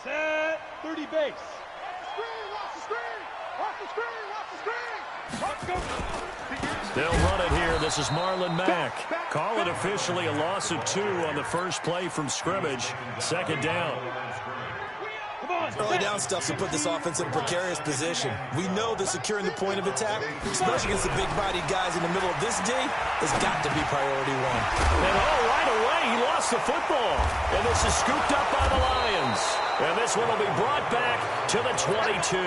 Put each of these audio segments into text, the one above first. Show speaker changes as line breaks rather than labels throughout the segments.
Set 30 base.
They'll run it here. This is Marlon Mack. Call it officially a loss of 2 on the first play from scrimmage. Second down.
Early down stuff to put this offense in a precarious position. We know that securing the point of attack, especially against the big-bodied guys in the middle of this D, has got to be priority 1.
And right away, he lost the football. And this is scooped up by the Lions. And this one will be brought back to the 22.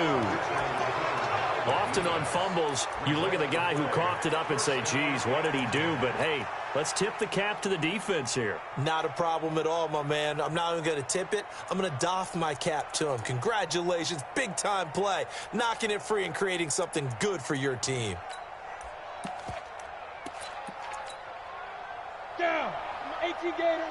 Often on fumbles, you look at the guy who coughed it up and say, geez, what did he do? But, hey, let's tip the cap to the defense here.
Not a problem at all, my man. I'm not even going to tip it. I'm going to doff my cap to him. Congratulations. Big-time play. Knocking it free and creating something good for your team.
Down. 18 Gator.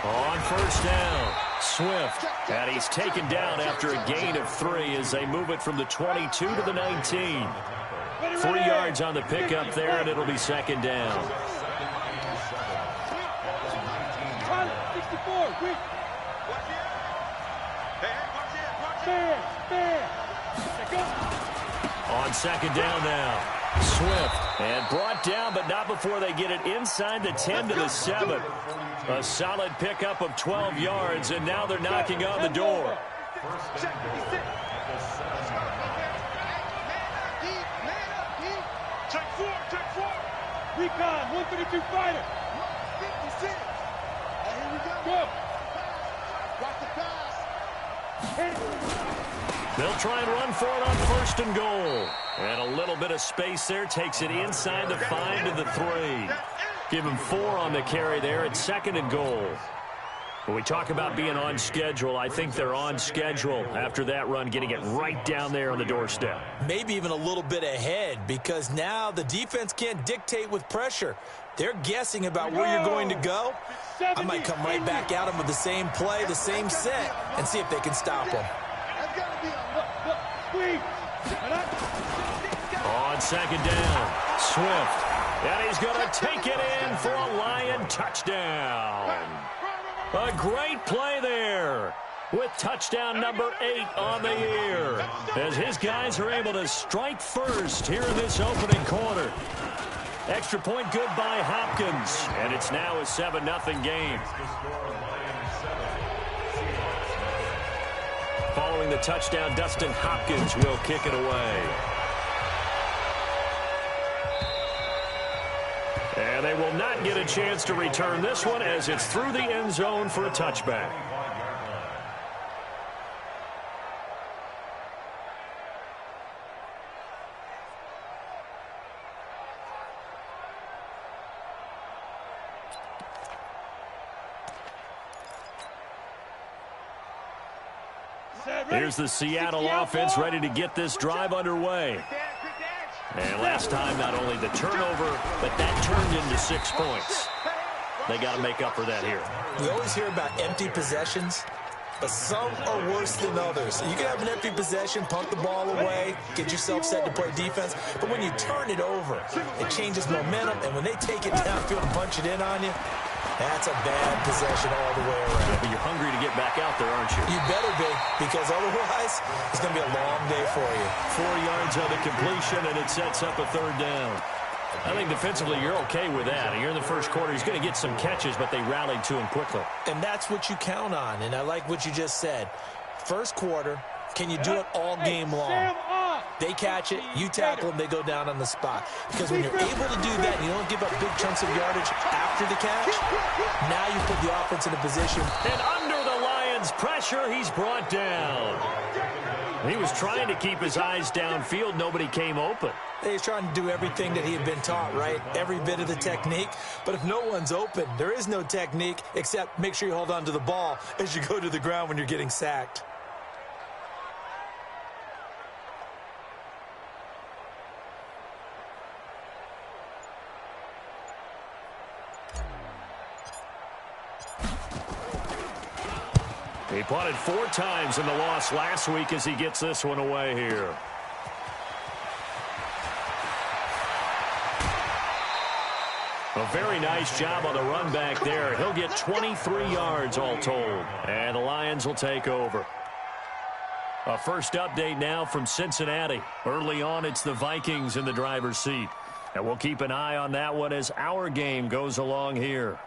On first down, Swift. And he's taken down after a gain of 3 as they move it from the 22 to the 19. 3 yards on the pickup there, and it'll be second down.
64. Quick.
On second down now, Swift. And brought down, but not before they get it inside the 10 to the 7. A solid pickup of 12 yards, and now they're knocking on the door.
Recon, 132 fighter. 56. Here we go. Watch the pass.
They'll try and run for it on first and goal. And a little bit of space there takes it inside the 5 to the 3. Give him 4 on the carry there at second and goal. When we talk about being on schedule, I think they're on schedule after that run, getting it right down there on the doorstep.
Maybe even a little bit ahead, because now the defense can't dictate with pressure. They're guessing about where you're going to go. I might come right back at them with the same play, the same set, and see if they can stop them.
On second down, Swift. And he's going to take it in for a Lion touchdown. A great play there with touchdown number 8 on the year as his guys are able to strike first here in this opening quarter. Extra point good by Hopkins, and it's now a 7-0 game. Following the touchdown, Dustin Hopkins will kick it away. And they will not get a chance to return this one as it's through the end zone for a touchback. Here's the Seattle offense ready to get this drive underway. And last time, not only the turnover, but that turned into 6 points. They got to make up for that here.
We always hear about empty possessions, but some are worse than others. You can have an empty possession, punt the ball away, get yourself set to play defense, but when you turn it over, it changes momentum, and when they take it downfield and punch it in on you, that's a bad possession all the way around.
Yeah, but you're hungry to get back out there, aren't you?
You better be, because otherwise, it's going to be a long day for you.
4 yards on the completion, and it sets up a third down. I think defensively you're okay with that. You're in the first quarter. He's going to get some catches, but they rallied to him quickly.
And that's what you count on, and I like what you just said. First quarter, can you do it all game long? They catch it, you tackle them, they go down on the spot. Because when you're able to do that and you don't give up big chunks of yardage after the catch, now you put the offense in a position.
And under the Lions' pressure, he's brought down. He was trying to keep his eyes downfield. Nobody came open.
He's trying to do everything that he had been taught, right? Every bit of the technique. But if no one's open, there is no technique except make sure you hold on to the ball as you go to the ground when you're getting sacked.
He punted 4 times in the loss last week as he gets this one away here. A very nice job on the run back there. He'll get 23 yards all told. And the Lions will take over. A first update now from Cincinnati. Early on, it's the Vikings in the driver's seat. And we'll keep an eye on that one as our game goes along here.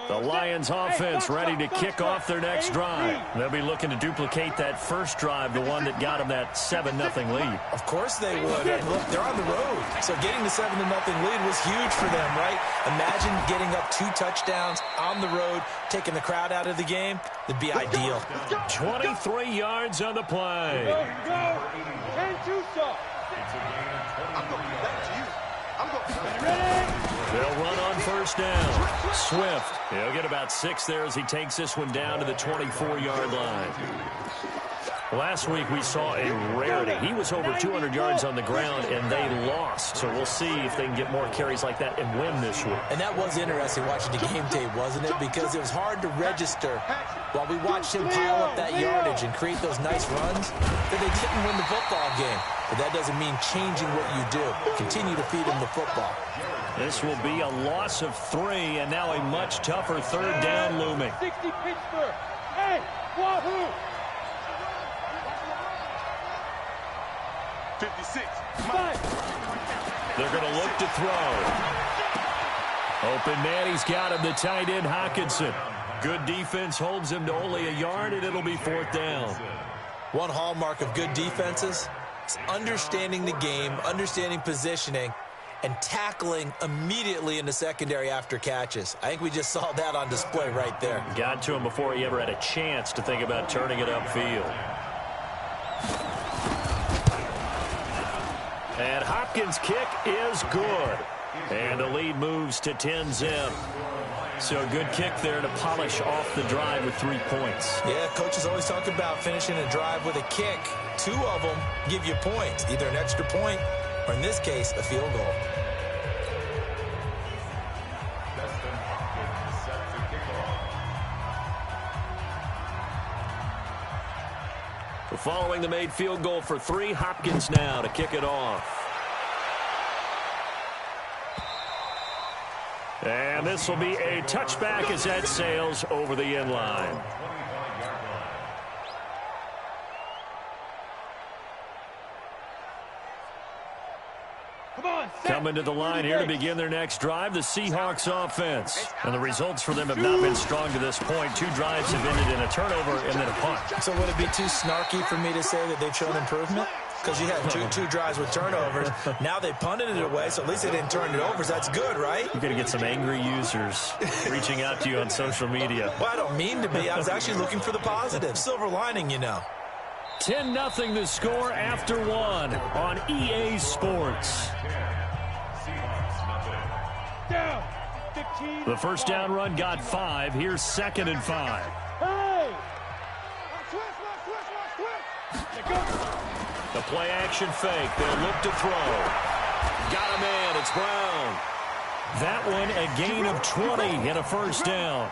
The Lions offense ready to kick off their next drive. They'll be looking to duplicate that first drive, the one that got them that 7-0 lead.
Of course they would. And look, they're on the road. So getting the 7-0 lead was huge for them, right? Imagine getting up 2 touchdowns on the road, taking the crowd out of the game. That'd be ideal.
23 yards on the play.
Here we go. And 2 shots. I'm going to be back to you. I'm going to be ready.
They'll run on first down. Swift. He'll get about 6 there as he takes this one down to the 24-yard line. Last week we saw a rarity. He was over 200 yards on the ground, and they lost. So we'll see if they can get more carries like that and win this week.
And that was interesting watching the game tape, wasn't it? Because it was hard to register while we watched him pile up that yardage and create those nice runs that they didn't win the football game. But that doesn't mean changing what you do. Continue to feed him the football.
This will be a loss of 3, and now a much tougher third down looming.
60 Pittsburgh. Hey, wahoo! 56.
They're going to look to throw. Open man, he's got him, the tight end Hockenson. Good defense holds him to only a yard, and it'll be 4th down.
One hallmark of good defenses is understanding the game, understanding positioning, and tackling immediately in the secondary after catches. I think we just saw that on display right there.
Got to him before he ever had a chance to think about turning it upfield. And Hopkins' kick is good. And the lead moves to 10-zip. So a good kick there to polish off the drive with 3 points.
Yeah, coaches always talk about finishing a drive with a kick. 2 of them give you points, either an extra point or, in this case, a field goal.
Following the made field goal for 3, Hopkins now to kick it off. And this will be a touchback as that sails over the end line. Coming to the line here to begin their next drive, the Seahawks offense. And the results for them have not been strong to this point. 2 drives have ended in a turnover and then a punt.
So would it be too snarky for me to say that they've shown improvement? Because you had two drives with turnovers. Now they punted it away, so at least they didn't turn it over. So that's good, right?
You're going to get some angry users reaching out to you on social media.
Well, I don't mean to be. I was actually looking for the positive. Silver lining, you know.
10-0 the score after 1 on EA Sports. The first down run got 5. Here's 2nd and 5.
Hey!
The play action fake. They'll look to throw. Got a man. It's Brown. That one a gain of 20 and a first down.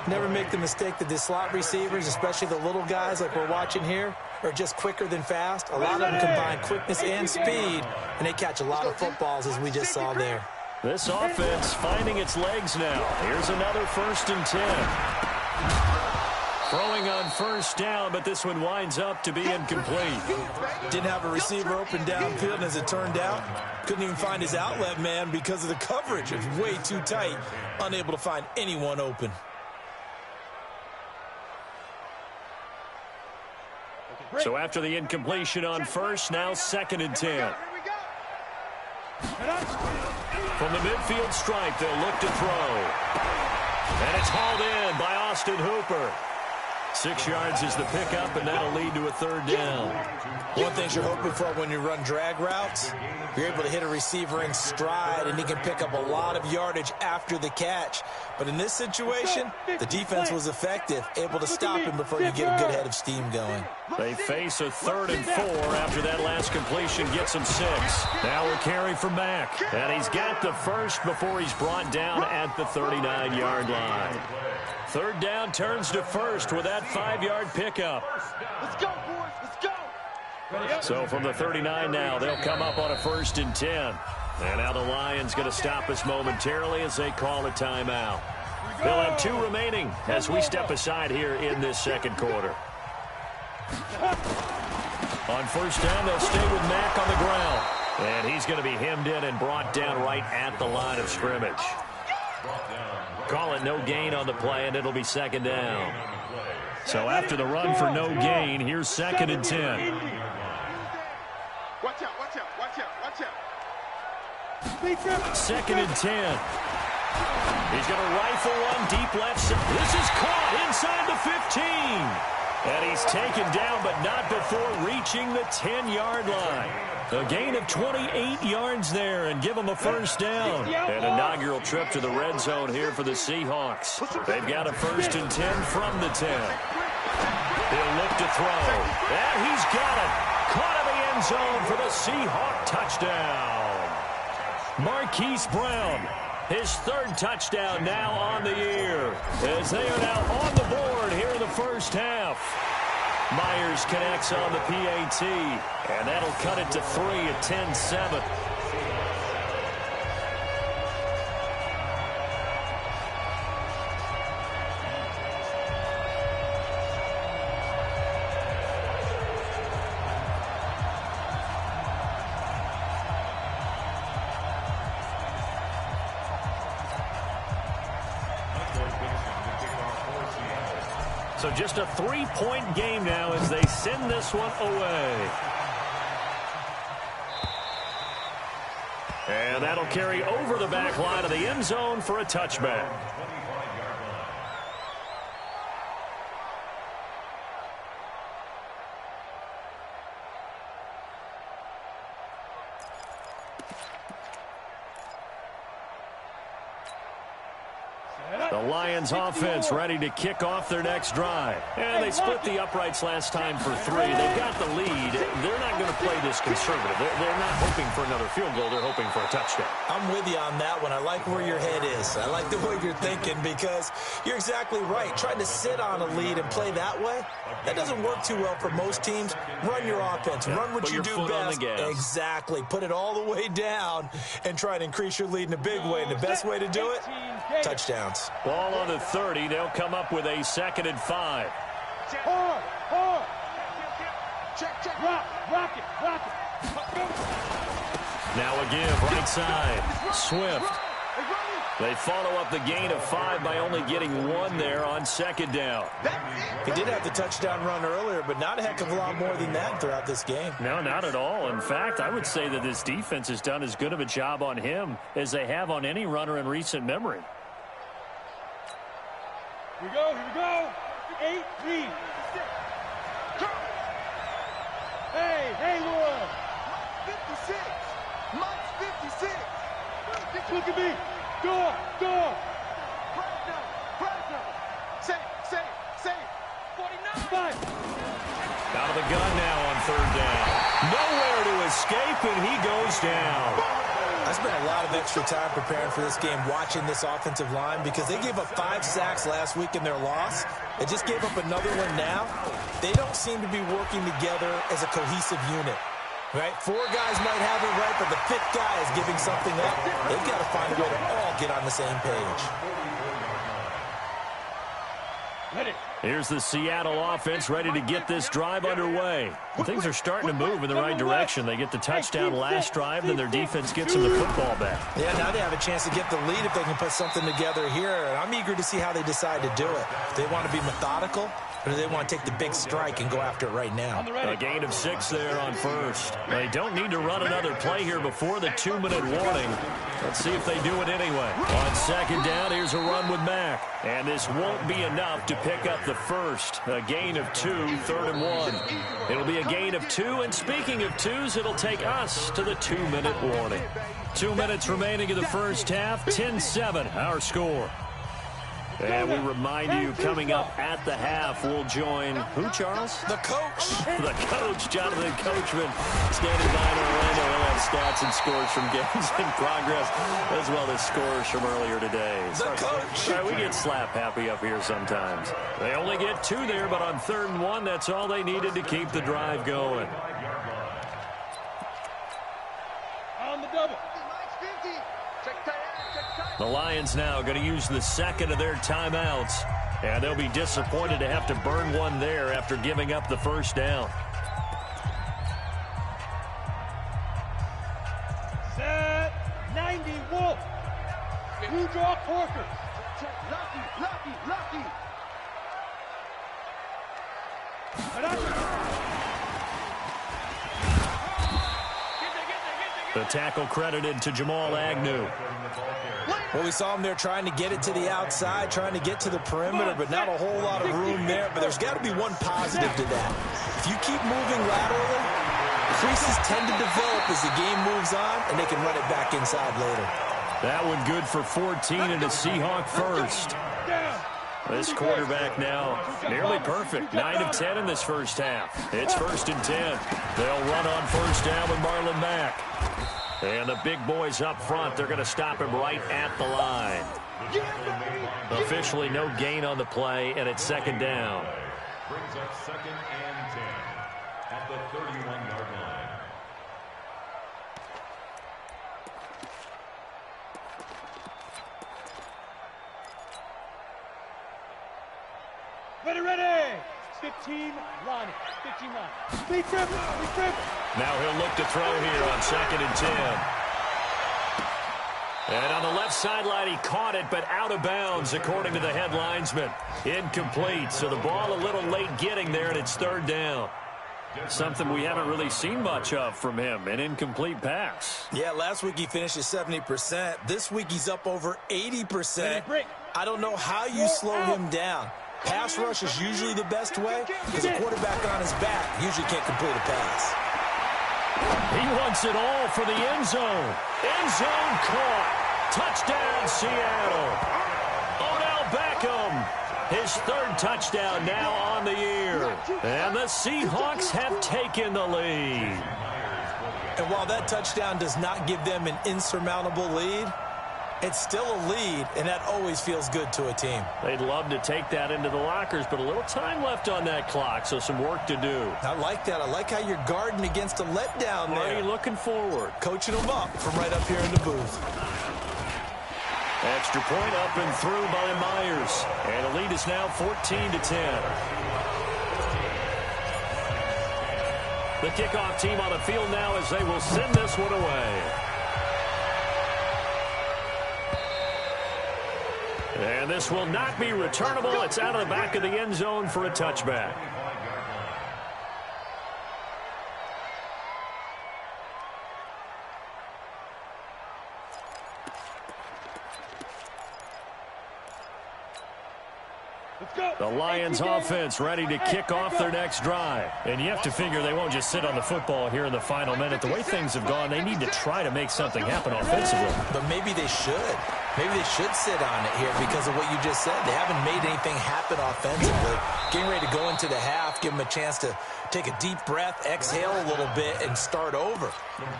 Never make the mistake that the slot receivers, especially the little guys like we're watching here, are just quicker than fast. A lot of them combine quickness and speed, and they catch a lot of footballs, as we just saw there.
This offense finding its legs now. Here's another 1st and 10. Throwing on first down, but this one winds up to be incomplete.
Didn't have a receiver open downfield, and as it turned out, couldn't even find his outlet man because of the coverage. It's way too tight, unable to find anyone open.
So after the incompletion on first, now 2nd and 10. From the midfield stripe, they'll look to throw. And it's hauled in by Austin Hooper. 6 yards is the pickup, and that'll lead to a 3rd down.
One thing you're hoping for when you run drag routes, you're able to hit a receiver in stride, and he can pick up a lot of yardage after the catch. But in this situation, the defense was effective, able to stop him before you get a good head of steam going.
They face a 3rd and 4 after that last completion gets him 6. Now a carry for Mack, and he's got the first before he's brought down at the 39-yard line. Third down turns to first with that 5-yard pickup.
Let's go, boys. Let's go.
So from the 39 now, they'll come up on a 1st and 10. And now the Lions going to stop us momentarily as they call a timeout. They'll have 2 remaining as we step aside here in this second quarter. On 1st down, they'll stay with Mack on the ground. And he's going to be hemmed in and brought down right at the line of scrimmage. Call it no gain on the play, and it'll be 2nd down. So after the run for no gain, here's 2nd and 10.
Watch out, watch out, watch out, watch out.
2nd and 10. He's going to rifle one deep left side. This is caught inside the 15. And he's taken down, but not before reaching the 10-yard line. A gain of 28 yards there and give them a 1st down. An inaugural trip to the red zone here for the Seahawks. They've got a 1st and 10 from the 10. He'll look to throw. And he's got it. Caught in the end zone for the Seahawk touchdown. Marquise Brown, his 3rd touchdown now on the year, as they are now on the board here in the first half. Myers connects on the PAT, and that'll cut it to 3 at 10-7. So just a 3-point game now as they send this one away. And that'll carry over the back line of the end zone for a touchback. The Lions offense ready to kick off their next drive. And they split the uprights last time for 3. They've got the lead. They're not going to play this conservative. They're not hoping for another field goal. They're hoping for a touchdown.
I'm with you on that one. I like where your head is. I like the way you're thinking because you're exactly right. Trying to sit on a lead and play that way, that doesn't work too well for most teams. Run your offense. Run what you do best. Exactly. Put it all the way down and try to increase your lead in a big way. And the best way to do it, touchdowns.
Ball on the 30. They'll come up with a 2nd and 5.
Hard. Check. Rock it.
Now a give right side. Swift. They follow up the gain of 5 by only getting 1 there on 2nd down.
He did have the touchdown run earlier, but not a heck of a lot more than that throughout this game.
No, not at all. In fact, I would say that this defense has done as good of a job on him as they have on any runner in recent memory.
Here we go. 8 lead. Hey, Laura. 56. Mike's 56. Look at me. Door. Pressure. Save. 49. 5.
Out of the gun now on 3rd down. Nowhere to escape, and he goes down.
I spent a lot of extra time preparing for this game, watching this offensive line, because they gave up 5 sacks last week in their loss. They just gave up another one now. They don't seem to be working together as a cohesive unit. Right? 4 guys might have it right, but the 5th guy is giving something up. They've got to find a way to all get on the same page.
Here's the Seattle offense ready to get this drive underway. Things are starting to move in the right direction. They get the touchdown last drive, then their defense gets them the football back.
Yeah, now they have a chance to get the lead if they can put something together here. And I'm eager to see how they decide to do it. If they want to be methodical, or do they want to take the big strike and go after it right now?
A gain of 6 there on 1st. They don't need to run another play here before the 2-minute warning. Let's see if they do it anyway. On 2nd down, here's a run with Mack. And this won't be enough to pick up the first. A gain of 2, 3rd and 1. It'll be a gain of 2, and speaking of 2s, it'll take us to the 2-minute warning. 2 minutes remaining in the first half, 10-7, our score. And we remind you, coming up at the half, we'll join who, Charles?
The coach.
The coach, Jonathan Coachman, standing by in Orlando. He'll have stats and scores from games in progress, as well as scores from earlier today.
The coach.
All right, we get slap happy up here sometimes. They only get 2 there, but on 3rd and 1, that's all they needed to keep the drive going.
On the double.
The Lions now going to use the 2nd of their timeouts, and they'll be disappointed to have to burn one there after giving up the 1st down.
Set 90 Wolf. Blue draw Corker. Lucky.
The tackle credited to Jamal Agnew.
Well, we saw him there trying to get it to the outside, trying to get to the perimeter, but not a whole lot of room there. But there's got to be one positive to that. If you keep moving laterally, creases tend to develop as the game moves on, and they can run it back inside later.
That one good for 14 and a Seahawk first. This quarterback now nearly perfect. 9 of 10 in this first half. It's 1st and 10. They'll run on 1st down with Marlon Mack. And the big boys up front, they're going to stop him right at the line. Officially no gain on the play, and it's 2nd down.
Brings up 2nd and 10 at the 31-yard line.
Ready. 15 line. 15 line. Be triple.
Now he'll look to throw here on 2nd and 10. And on the left sideline, he caught it, but out of bounds, according to the head linesman. Incomplete, so the ball a little late getting there, and it's 3rd down. Something we haven't really seen much of from him, an incomplete pass.
Yeah, last week he finished at 70%. This week he's up over 80%. I don't know how you slow him down. Pass rush is usually the best way because a quarterback on his back usually can't complete a pass.
He wants it all for the end zone. End zone caught. Touchdown, Seattle. Odell Beckham, his 3rd touchdown now on the year. And the Seahawks have taken the lead.
And while that touchdown does not give them an insurmountable lead, it's still a lead, and that always feels good to a team.
They'd love to take that into the lockers, but a little time left on that clock, so some work to do.
I like that. I like how you're guarding against a letdown there.
Already looking forward.
Coaching them up from right up here in the booth.
Extra point up and through by Myers. And the lead is now 14-10. The kickoff team on the field now as they will send this one away. And this will not be returnable. It's out of the back of the end zone for a touchback. The Lions offense ready to kick off their next drive. And you have to figure they won't just sit on the football here in the final minute. The way things have gone, they need to try to make something happen offensively.
But maybe they should. Maybe they should sit on it here because of what you just said. They haven't made anything happen offensively. Getting ready to go into the half, give them a chance to take a deep breath, exhale a little bit, and start over.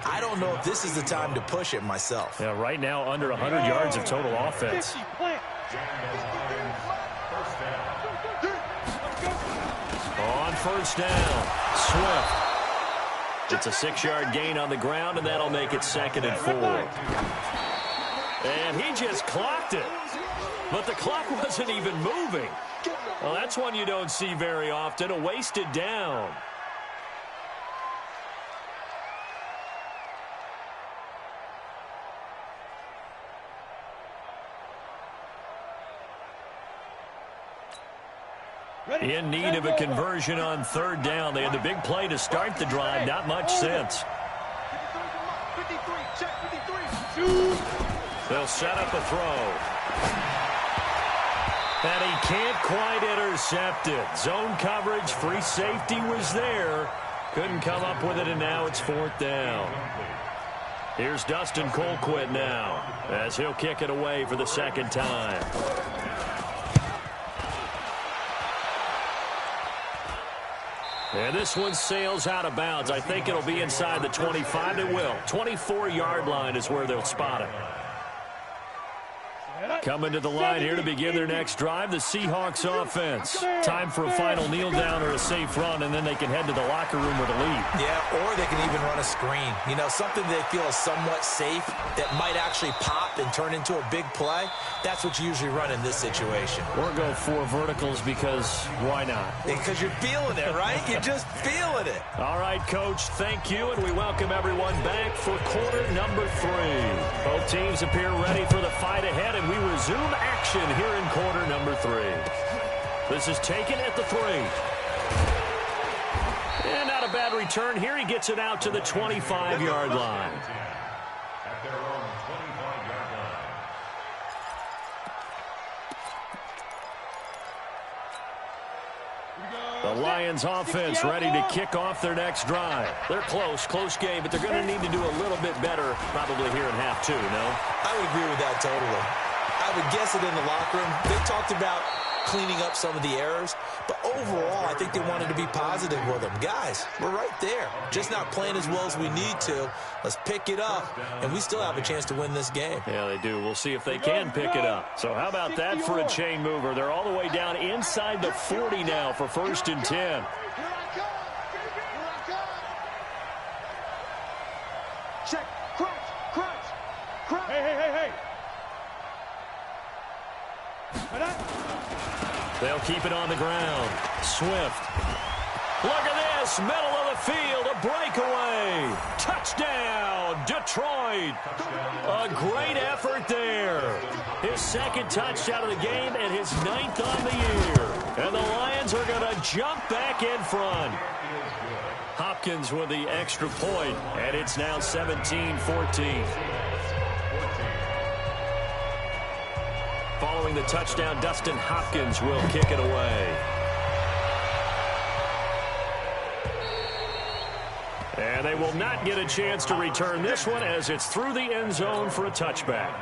I don't know if this is the time to push it myself.
Yeah, right now under 100 yards of total offense. On 1st down, Swift. It's a 6-yard gain on the ground, and that'll make it 2nd and 4. And he just clocked it. But the clock wasn't even moving. Well, that's one you don't see very often, a wasted down. In need of a conversion on 3rd down. They had the big play to start the drive. Not much since. They'll set up a throw. And he can't quite intercept it. Zone coverage, free safety was there. Couldn't come up with it, and now it's 4th down. Here's Dustin Colquitt now as he'll kick it away for the 2nd time. And this one sails out of bounds. I think it'll be inside the 25. It will. 24-yard line is where they'll spot it. Coming to the line here to begin their next drive, the Seahawks offense. Time for a final kneel down or a safe run, and then they can head to the locker room with a lead.
Yeah, or they can even run a screen. You know, something they feel is somewhat safe that might actually pop and turn into a big play. That's what you usually run in this situation.
Or go 4 verticals because why not?
Because you're feeling it, right? You're just feeling it.
All right, Coach, thank you, and we welcome everyone back for quarter number 3. Both teams appear ready for the fight ahead, and we resume action here in quarter number 3. This is taken at the 3. And not a bad return here. He gets it out to the 25-yard line.
At their own 25-yard line.
The Lions offense ready to kick off their next drive. They're close game, but they're going to need to do a little bit better probably here in half 2, no?
I would agree with that totally. I would guess it in the locker room. They talked about cleaning up some of the errors, but overall, I think they wanted to be positive with them. Guys, we're right there. Just not playing as well as we need to. Let's pick it up, and we still have a chance to win this game.
Yeah, they do. We'll see if they can pick it up. So how about that for a chain mover? They're all the way down inside the 40 now for 1st and 10.
Here I come. Here I come. Check. Crunch. Hey.
They'll keep it on the ground. Swift. Look at this. Middle of the field. A breakaway. Touchdown, Detroit. A great effort there. His 2nd touchdown of the game and his 9th on the year. And the Lions are going to jump back in front. Hopkins with the extra point, and it's now 17-14. Following the touchdown, Dustin Hopkins will kick it away. And they will not get a chance to return this one as it's through the end zone for a touchback.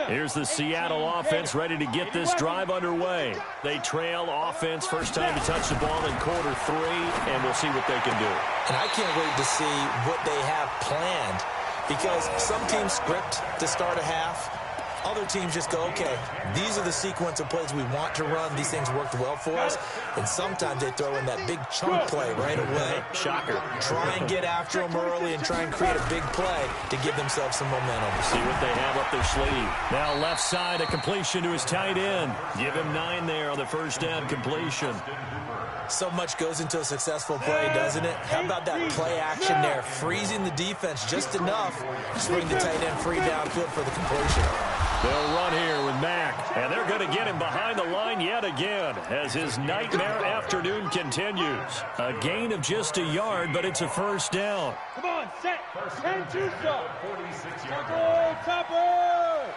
Here's the Seattle offense ready to get this drive underway. They trail offense, first time to touch the ball in quarter 3, and we'll see what they can do.
And I can't wait to see what they have planned. Because some teams script to start a half. Other teams just go, okay, these are the sequence of plays we want to run. These things worked well for us. And sometimes they throw in that big chunk play right away.
Shocker.
Try and get after them early and try and create a big play to give themselves some momentum.
See what they have up their sleeve. Now left side, a completion to his tight end. Give him 9 there on the first down completion.
So much goes into a successful play, doesn't it? How about that play action there? Freezing the defense just enough to swing the tight end free downfield for the completion.
They'll run here with Mack, and they're going to get him behind the line yet again as his nightmare afternoon continues. A gain of just a yard, but it's a first down.
Come on, set. 10-2 stop. Topper.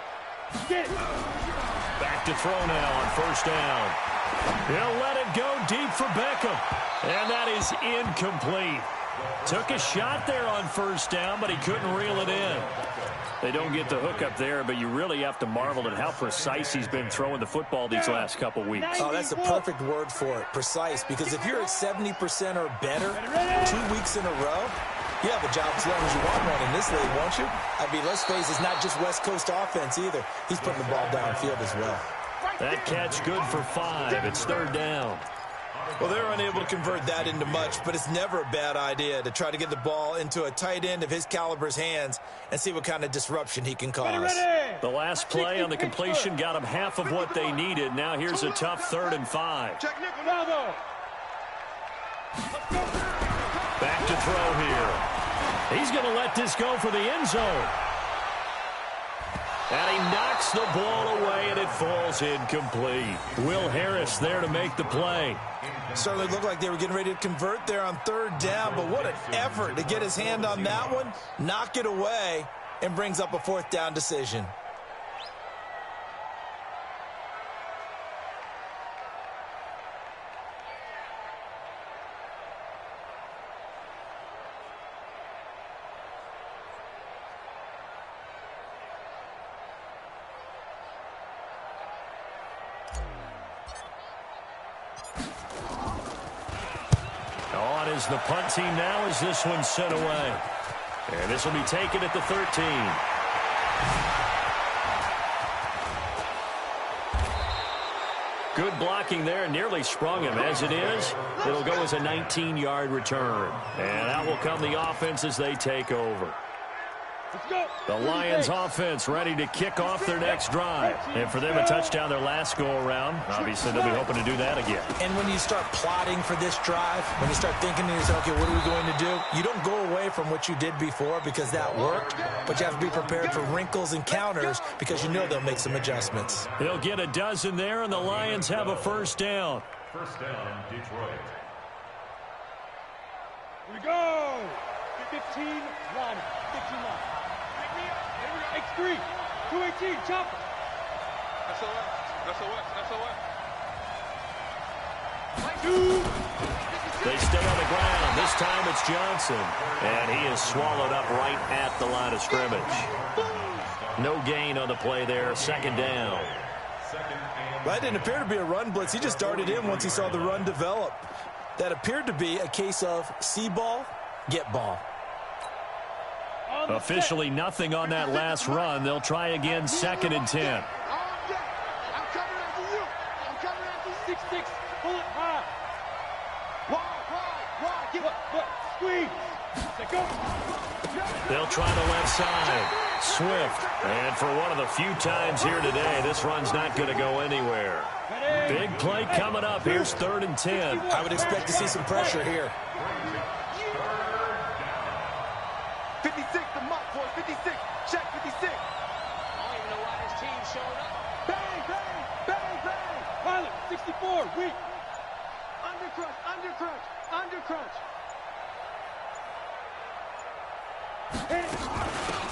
Get it.
Back to throw now on first down. He'll let it go deep for Beckham. And that is incomplete. Took a shot there on first down, but he couldn't reel it in. They don't get the hook up there, but you really have to marvel at how precise he's been throwing the football these last couple weeks.
Oh, that's the perfect word for it, precise, because if you're at 70% or better 2 weeks in a row, you have a job as long as you want one in this league, won't you? I mean, let's face it, it's not just West Coast offense either. He's putting the ball downfield as well.
That catch good for 5. It's 3rd down.
Well, they're unable to convert that into much, but it's never a bad idea to try to get the ball into a tight end of his caliber's hands and see what kind of disruption he can cause.
The last play on the completion got him half of what they needed. Now here's a tough 3rd and 5. Back to throw here. He's going to let this go for the end zone. And he knocks the ball away, and it falls incomplete. Will Harris there to make the play.
Certainly looked like they were getting ready to convert there on 3rd down, but what an effort to get his hand on that one, knock it away, and brings up a 4th down decision.
as the punt team now as this one's sent away. And this will be taken at the 13. Good blocking there, nearly sprung him. As it is, it'll go as a 19-yard return. And out will come the offense as they take over. The Lions offense ready to kick off their next drive. And for them, a touchdown their last go-around. Obviously, they'll be hoping to do that again.
And when you start plotting for this drive, when you start thinking to yourself, okay, what are we going to do? You don't go away from what you did before because that worked, but you have to be prepared for wrinkles and counters because you know they'll make some adjustments.
They'll get a dozen there, and the Lions have a first down.
First down, Detroit.
Here we go. 15 line. 15 line. X3. 218. Chopper.
They stay on the ground. This time it's Johnson. And he is swallowed up right at the line of scrimmage. No gain on the play there. Second down.
That didn't appear to be a run blitz. He just darted in once he saw the run develop. That appeared to be a case of see ball, get ball.
Officially nothing on that last run. They'll try again, second and 10.
I'm coming after you. I'm coming after you. 6-6. Pull it high. Wide. Give up. Squeeze. Let go.
They'll try the left side. Swift. And for one of the few times here today, this run's not going to go anywhere. Big play coming up. Here's third and 10.
I would expect to see some pressure here.
56, the mark, boys. 56. Check 56. I don't even know why this team's showing up. Bang. Pilot, 64, weak. Undercrunch.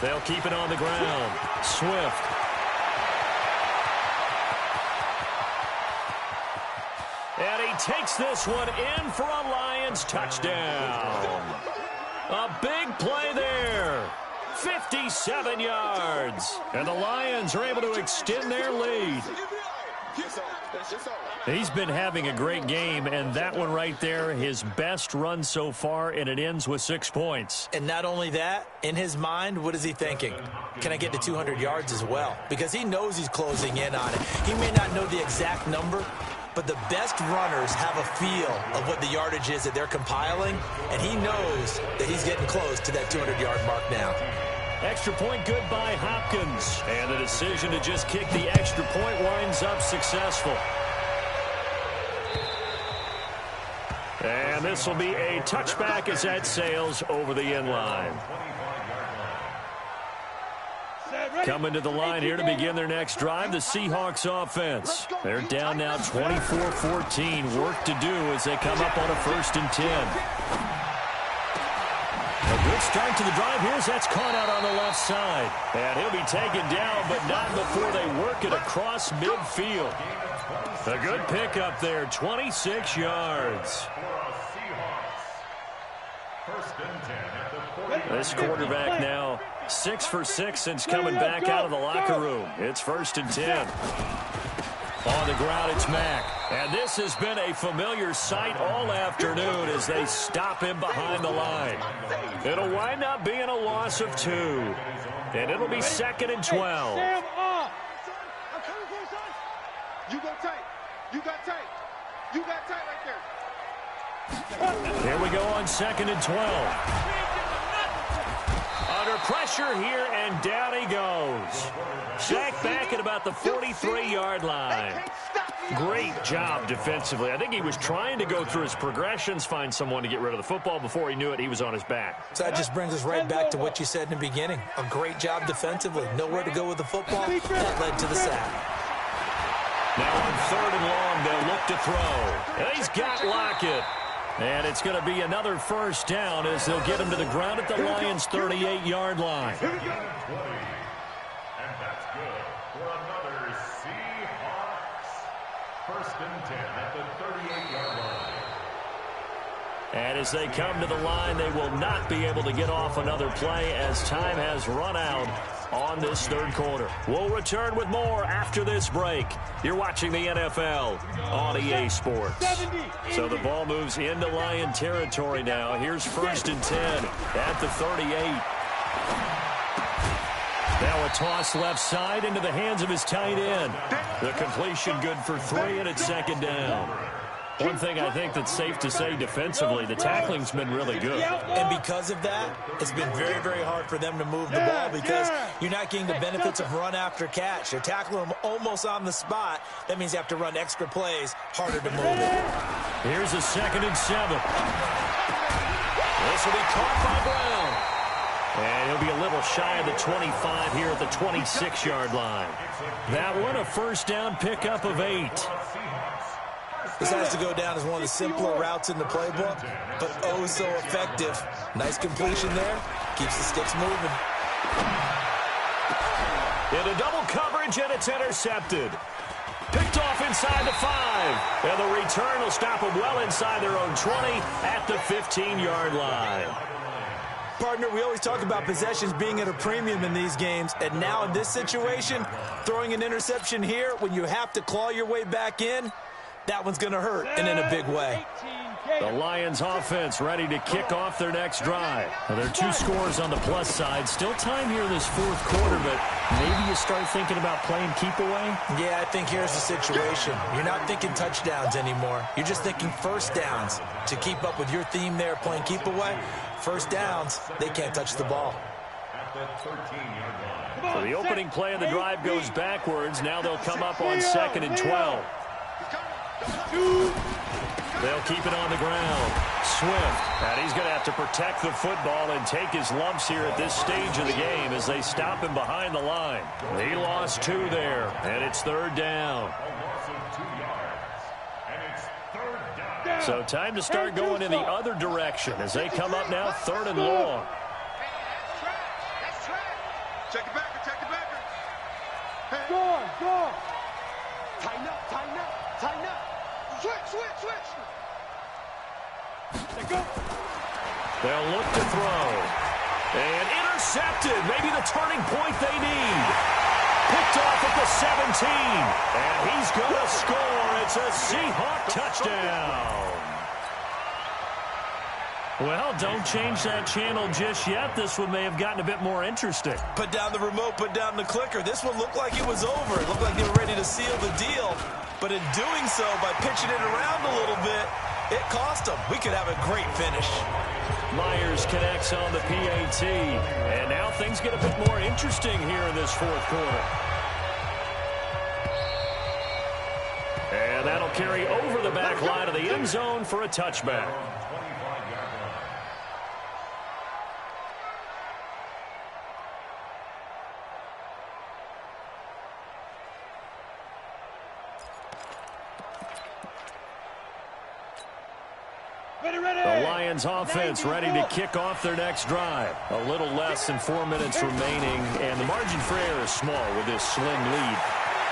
They'll keep it on the ground. Swift. And he takes this one in for a Lions touchdown. A big play there. 57 yards. And the Lions are able to extend their lead. He's been having a great game, and that one right there, his best run so far, and it ends with 6 points.
And not only that, in his mind, what is he thinking? Can I get to 200 yards as well? Because he knows he's closing in on it. He may not know the exact number, but the best runners have a feel of what the yardage is that they're compiling, and he knows that he's getting close to that 200-yard mark now.
Extra point good by Hopkins. And the decision to just kick the extra point winds up successful. And this will be a touchback as that sails over the end line. Coming to the line here to begin their next drive, the Seahawks offense. They're down now 24-14. Work to do as they come up on a first and 10. A good start to the drive. That's caught out on the left side. And he'll be taken down, but not before they work it across midfield. A good pickup there, 26 yards. This quarterback now 6 for 6 since coming back out of the locker room. It's first and 10. On the ground, it's Mack. And this has been a familiar sight all afternoon as they stop him behind the line. It'll wind up being a loss of 2. And it'll be second and 12.
Sam off. I'm coming for you, son. You go tight. You got tight. You got tight right there.
Here we go on second and 12. Under pressure here, and down he goes. Sacked back at about the 43-yard line. Great job defensively. I think he was trying to go through his progressions, find someone to get rid of the football. Before he knew it, he was on his back.
So that just brings us right back to what you said in the beginning. A great job defensively. Nowhere to go with the football. That led to the sack.
Now on third and long, they'll look to throw. And he's got Lockett. And it's going to be another first down as they'll get him to the ground at the Lions' 38-yard line.
And that's good for another Seahawks. First and 10 at the 38-yard line.
And as they come to the line, they will not be able to get off another play as time has run out on this third quarter. We'll return with more after this break. You're watching the NFL on EA Sports. So the ball moves into Lion territory now. Here's 1st and 10 at the 38. Now a toss left side into the hands of his tight end. The completion good for 3, and it's 2nd down. One thing I think that's safe to say defensively, the tackling's been really good.
And because of that, it's been very, very hard for them to move the ball because you're not getting the benefits of run after catch. You're tackling them almost on the spot. That means you have to run extra plays, harder to move it.
Here's a 2nd and 7. This will be caught by Brown. And he'll be a little shy of the 25 here at the 26-yard line. That one, a 1st down pickup of 8.
This has to go down as one of the simpler routes in the playbook, but oh so effective. Nice completion there. Keeps the sticks moving.
Into double coverage, and it's intercepted. Picked off inside the 5. And the return will stop them well inside their own 20 at the 15-yard line.
Partner, we always talk about possessions being at a premium in these games, and now in this situation, throwing an interception here when you have to claw your way back in, that one's going to hurt, and in a big way.
The Lions offense ready to kick off their next drive. Now, there are 2 scores on the plus side. Still time here in this 4th quarter, but maybe you start thinking about playing keep away?
Yeah, I think here's the situation. You're not thinking touchdowns anymore. You're just thinking 1st downs. To keep up with your theme there, playing keep away, 1st downs, they can't touch the ball.
So the opening play of the drive goes backwards. Now they'll come up on 2nd and 12. They'll keep it on the ground. Swift, and he's going to have to protect the football and take his lumps here at this stage of the game as they stop him behind the line. He lost 2 there, and it's 3rd down. So time to start going in the other direction as they come up now 3rd and long.
Check it back, check it back. Go. Tighten up. Switch.
They'll look to throw. And intercepted. Maybe the turning point they need. Picked off at the 17. And he's going to score. It's a Seahawk touchdown. Well, don't change that channel just yet. This one may have gotten a bit more interesting.
Put down the remote, put down the clicker. This one looked like it was over. It looked like they were ready to seal the deal. But in doing so, by pitching it around a little bit, it cost them. We could have a great finish.
Myers connects on the PAT. And now things get a bit more interesting here in this 4th quarter. And that'll carry over the back line of the end zone for a touchback. The Lions offense ready to kick off their next drive. A little less than 4 minutes remaining, and the margin for error is small with this slim lead.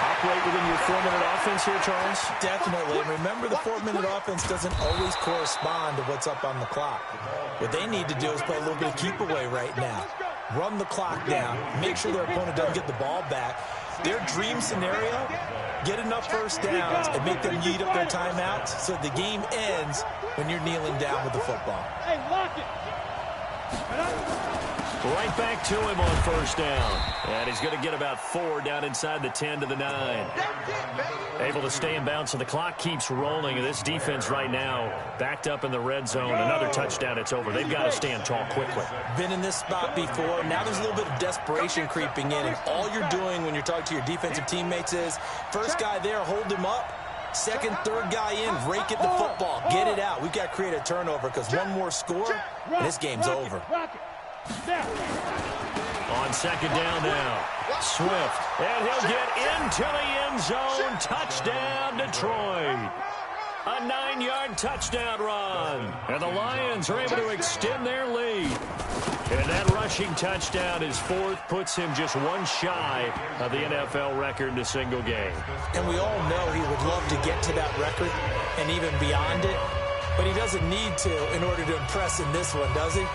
Operate within your 4-minute offense here, Charles?
Definitely. And remember, the 4-minute offense doesn't always correspond to what's up on the clock. What they need to do is play a little bit of keep away right now. Run the clock down. Make sure their opponent doesn't get the ball back. Their dream scenario, get enough 1st downs and make them eat up their timeouts so the game ends when you're kneeling down with the football.
Hey, lock it.
Right back to him on 1st down. And he's going to get about 4 down inside the 10 to the 9. Able to stay in bounds, so the clock keeps rolling. And this defense right now backed up in the red zone. Another touchdown, it's over. They've got to stand tall quickly.
Been in this spot before. Now there's a little bit of desperation creeping in. And all you're doing when you're talking to your defensive teammates is, 1st guy there, hold him up. 2nd, 3rd guy in, rake at the football. Get it out. We've got to create a turnover because one more score, and this game's over.
On 2nd down now, Swift, and he'll get into the end zone. Touchdown, Detroit. A 9-yard touchdown run. And the Lions are able to extend their lead. And that rushing touchdown, his 4th, puts him just 1 shy of the NFL record in a single game.
And we all know he would love to get to that record and even beyond it. But he doesn't need to in order to impress in this one, does he?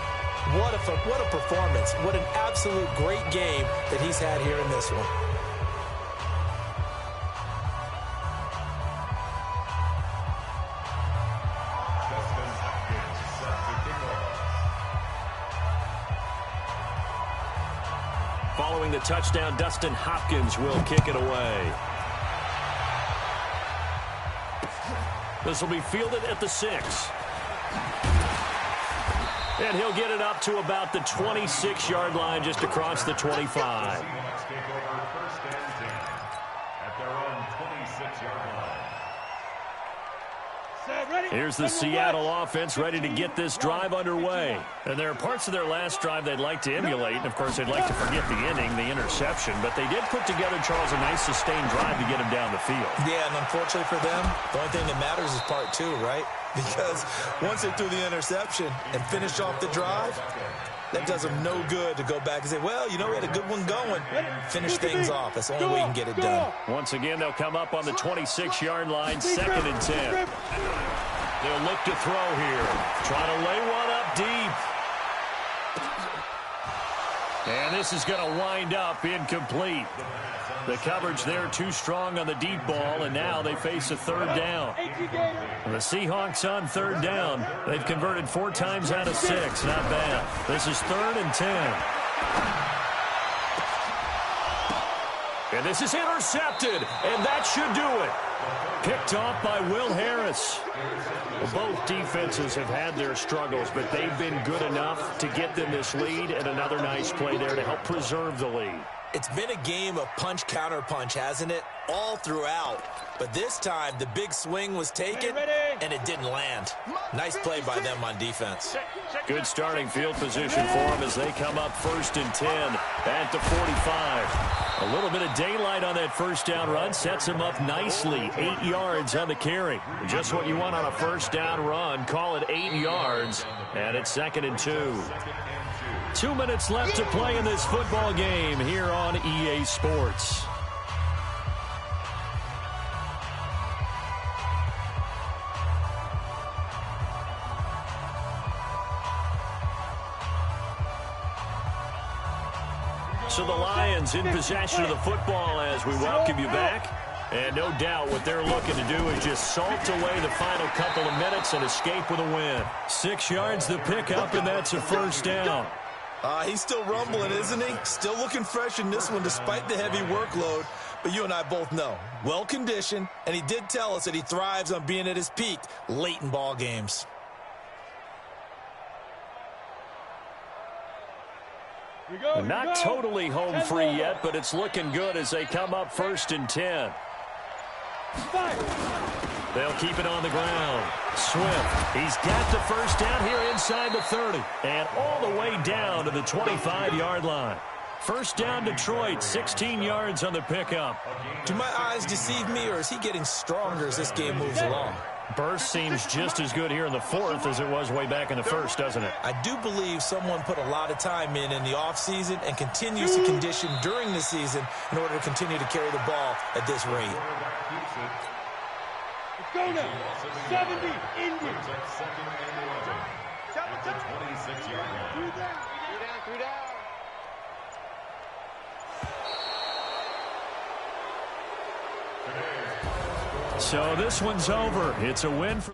What a performance. What an absolute great game that he's had here in this one.
Following the touchdown, Dustin Hopkins will kick it away. This will be fielded at the 6. And he'll get it up to about the 26-yard line, just across the 25. Here's the Seattle offense ready to get this drive underway. And there are parts of their last drive they'd like to emulate. And, of course, they'd like to forget the inning, the interception. But they did put together, Charles, a nice sustained drive to get him down the field.
Yeah, and unfortunately for them, the only thing that matters is part 2, right? Because once they threw the interception and finished off the drive, that does them no good to go back and say, well, you know, we had a good one going. Finish things off. That's the only way you can get it done.
Once again, they'll come up on the 26-yard line, 2nd and 10. They'll look to throw here. Trying to lay one up deep. And this is going to wind up incomplete. The coverage there too strong on the deep ball, and now they face a 3rd down. The Seahawks on 3rd down. They've converted 4 times out of 6. Not bad. This is 3rd and 10. And this is intercepted, and that should do it. Picked off by Will Harris. Well, both defenses have had their struggles, but they've been good enough to get them this lead, and another nice play there to help preserve the lead.
It's been a game of punch-counter-punch, hasn't it? All throughout. But this time, the big swing was taken, and it didn't land. Nice play by them on defense.
Good starting field position for them as they come up 1st and 10 at the 45. A little bit of daylight on that first down run sets them up nicely. 8 yards on the carry. Just what you want on a first down run. Call it 8 yards, and it's 2nd and 2. 2 minutes left to play in this football game here on EA Sports. So the Lions in possession of the football as we welcome you back. And no doubt what they're looking to do is just salt away the final couple of minutes and escape with a win. 6 yards the pickup, and that's a first down.
He's still rumbling, isn't he? Still looking fresh in this one despite the heavy workload. But you and I both know, well-conditioned, and he did tell us that he thrives on being at his peak late in ball games.
Not totally home free yet, but it's looking good as they come up 1st and 10. They'll keep it on the ground. Swift, he's got the first down here inside the 30. And all the way down to the 25-yard line. First down Detroit, 16 yards on the pickup.
Do my eyes deceive me, or is he getting stronger as this game moves along?
Burst seems just as good here in the 4th as it was way back in the 1st, doesn't it?
I do believe someone put a lot of time in the offseason and continues to condition during the season in order to continue to carry the ball at this rate.
Let's go now. 70, Indy. Three down.
So this one's over. It's a win for